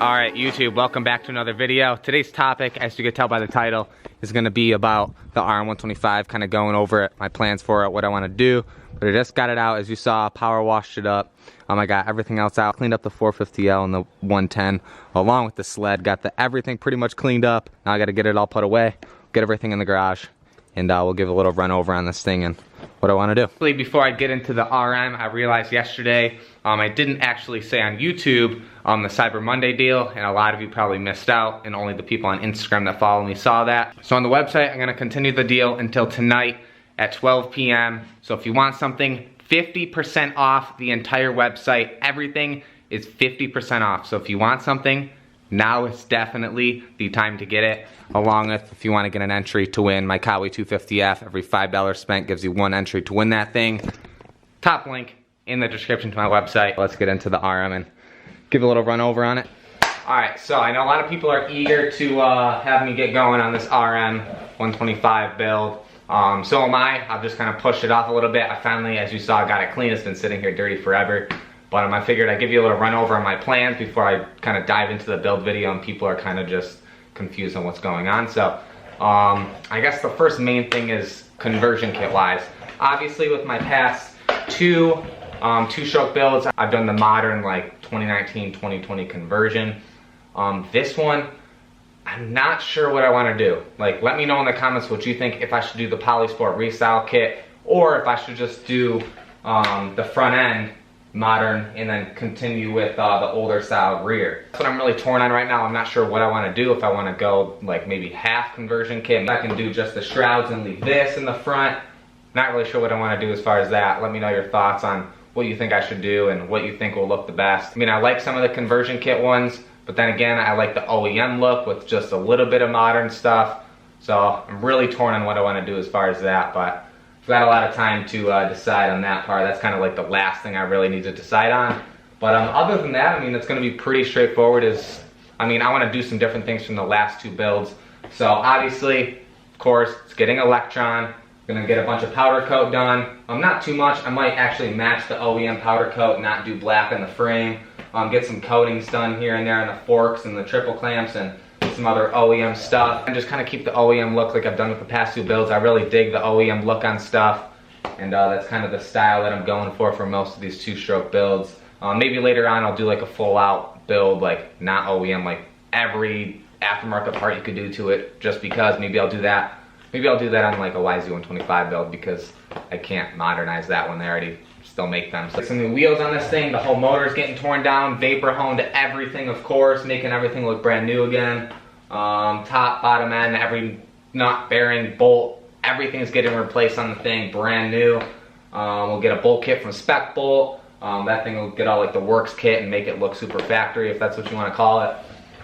Alright YouTube, welcome back to another video. Today's topic, as you can tell by the title, is going to be about the RM125, kind of going over it, my plans for it, what I want to do. But I just got it out, as you saw, power washed it up. I got everything else out, cleaned up the 450L and the 110, along with the sled, got everything pretty much cleaned up. Now I got to get it all put away, get everything in the garage, and we'll give a little run over on this thing and what I want to do. Before I get into the RM, I realized yesterday I didn't actually say on YouTube the Cyber Monday deal, and a lot of you probably missed out, and only the people on Instagram that follow me saw that. So on the website, I'm going to continue the deal until tonight at 12 p.m. So if you want something, 50% off the entire website. Everything is 50% off. So if you want something, now is definitely the time to get it. Along with, if you want to get an entry to win my Kawi 250F, every $5 spent gives you one entry to win that thing. Top link in the description to my website. Let's get into the RM and give a little run over on it. Alright, so I know a lot of people are eager to have me get going on this RM125 build. So am I. I've just kind of pushed it off a little bit. I finally, as you saw, got it clean. It's been sitting here dirty forever. But I figured I'd give you a little run over on my plans before I kind of dive into the build video and people are kind of just confused on what's going on. So I guess the first main thing is conversion kit wise. Obviously with my past two-stroke builds, I've done the modern like 2019, 2020 conversion. This one, I'm not sure what I want to do. Like, let me know in the comments what you think, if I should do the Polysport Restyle kit or if I should just do the front end modern and then continue with the older style rear. That's what I'm really torn on right now. I'm not sure what I want to do. If I want to go like maybe half conversion kit, I can do just the shrouds and leave this in the front. Not really sure what I want to do as far as that. Let me know your thoughts on what you think I should do and what you think will look the best. I mean, I like some of the conversion kit ones, but then again, I like the OEM look with just a little bit of modern stuff. So I'm really torn on what I want to do as far as that, but I've got a lot of time to decide on that part. That's kind of like the last thing I really need to decide on. But other than that, I mean, it's going to be pretty straightforward. I want to do some different things from the last two builds. So obviously, of course, it's getting Electron. Gonna get a bunch of powder coat done. Not too much. I might actually match the OEM powder coat, not do black in the frame. Get some coatings done here and there on the forks and the triple clamps and some other OEM stuff. And just kind of keep the OEM look like I've done with the past two builds. I really dig the OEM look on stuff. And that's kind of the style that I'm going for most of these two-stroke builds. Maybe later on I'll do like a full-out build, like not OEM, like every aftermarket part you could do to it, just because. Maybe I'll do that. Maybe I'll do that on like a YZ125 build because I can't modernize that one. They already still make them. So some new wheels on this thing. The whole motor's getting torn down, vapor honed everything, of course, making everything look brand new again. Top, bottom end, every nut, bearing, bolt, everything's getting replaced on the thing, brand new. We'll get a bolt kit from Spec Bolt. That thing will get all like the works kit and make it look super factory, if that's what you want to call it.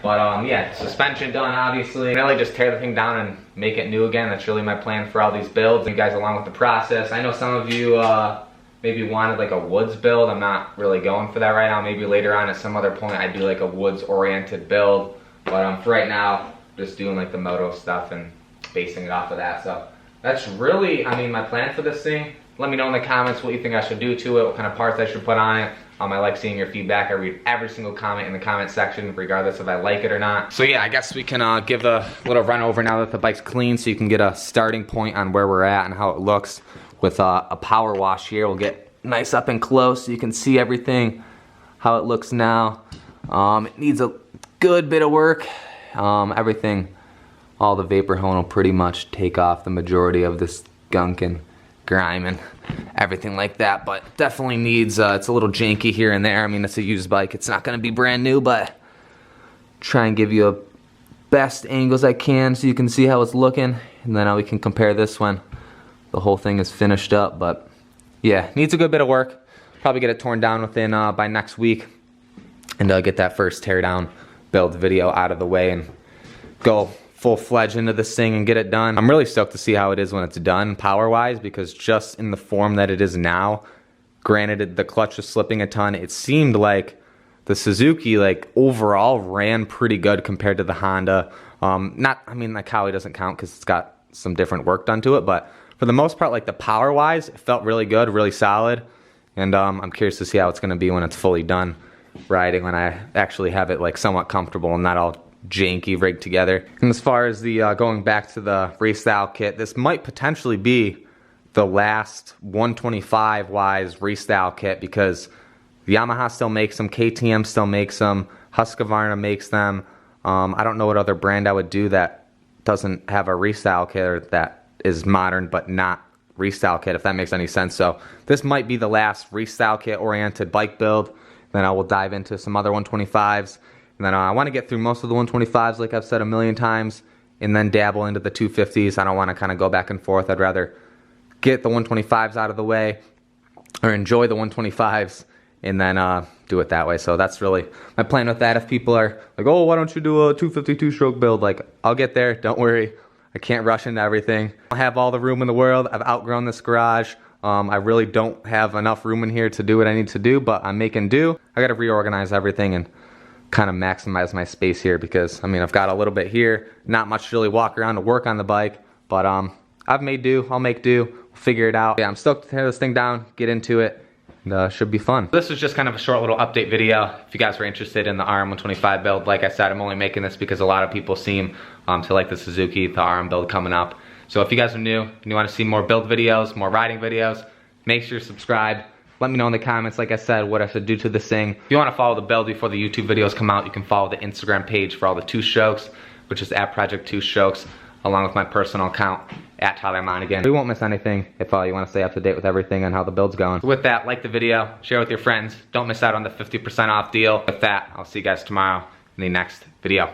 But yeah, suspension done, obviously. Really just tear the thing down and make it new again. That's really my plan for all these builds. You guys along with the process. I know some of you maybe wanted like a woods build. I'm not really going for that right now. Maybe later on at some other point I do like a woods oriented build. But for right now, just doing like the moto stuff and basing it off of that. So that's really, my plan for this thing. Let me know in the comments what you think I should do to it, what kind of parts I should put on it. I like seeing your feedback. I read every single comment in the comment section, regardless if I like it or not. So yeah, I guess we can give a little run over now that the bike's clean, so you can get a starting point on where we're at and how it looks with a power wash here. We'll get nice up and close so you can see everything, how it looks now. It needs a good bit of work. Everything, all the vapor hone will pretty much take off the majority of this gunk and grime and everything like that, but definitely needs, it's a little janky here and there. It's a used bike. It's not going to be brand new, but try and give you a best angles I can so you can see how it's looking, and then we can compare this one. The whole thing is finished up, but yeah, needs a good bit of work. Probably get it torn down within by next week, and get that first tear down build video out of the way and go full-fledged into this thing and get it done. I'm really stoked to see how it is when it's done power-wise, because just in the form that it is now, granted the clutch was slipping a ton, it seemed like the Suzuki like overall ran pretty good compared to the Honda. The Kawi doesn't count because it's got some different work done to it, but for the most part, like the power-wise, it felt really good, really solid, and I'm curious to see how it's going to be when it's fully done. riding when I actually have it like somewhat comfortable and not all janky rigged together. And as far as the going back to the restyle kit, this might potentially be the last 125 wise restyle kit, because Yamaha still makes them, KTM still makes them, Husqvarna makes them. I don't know what other brand I would do that doesn't have a restyle kit or that is modern but not restyle kit, if that makes any sense. So this might be the last restyle kit oriented bike build. Then I will dive into some other 125s. And then I want to get through most of the 125s, like I've said a million times, and then dabble into the 250s. I don't want to kind of go back and forth. I'd rather get the 125s out of the way, or enjoy the 125s, and then do it that way. So that's really my plan with that. If people are like, oh, why don't you do a 252 stroke build? Like, I'll get there, don't worry. I can't rush into everything. I have all the room in the world. I've outgrown this garage. I really don't have enough room in here to do what I need to do, but I'm making do. I got to reorganize everything and kind of maximize my space here, because I mean, I've got a little bit here, not much to really walk around to work on the bike, but I've made do. I'll make do. We'll figure it out. Yeah, I'm stoked to tear this thing down, get into it, and should be fun. This was just kind of a short little update video. If you guys were interested in the RM125 build, like I said, I'm only making this because a lot of people seem to like the Suzuki, the RM build coming up. So if you guys are new and you want to see more build videos, more riding videos, make sure you subscribe. Let me know in the comments, like I said, what I should do to this thing. If you want to follow the build before the YouTube videos come out, you can follow the Instagram page for all the two strokes, which is at Project Two Strokes, along with my personal account at Tyler Monagan. We won't miss anything if you want to stay up to date with everything and how the build's going. So with that, like the video, share with your friends. Don't miss out on the 50% off deal. With that, I'll see you guys tomorrow in the next video.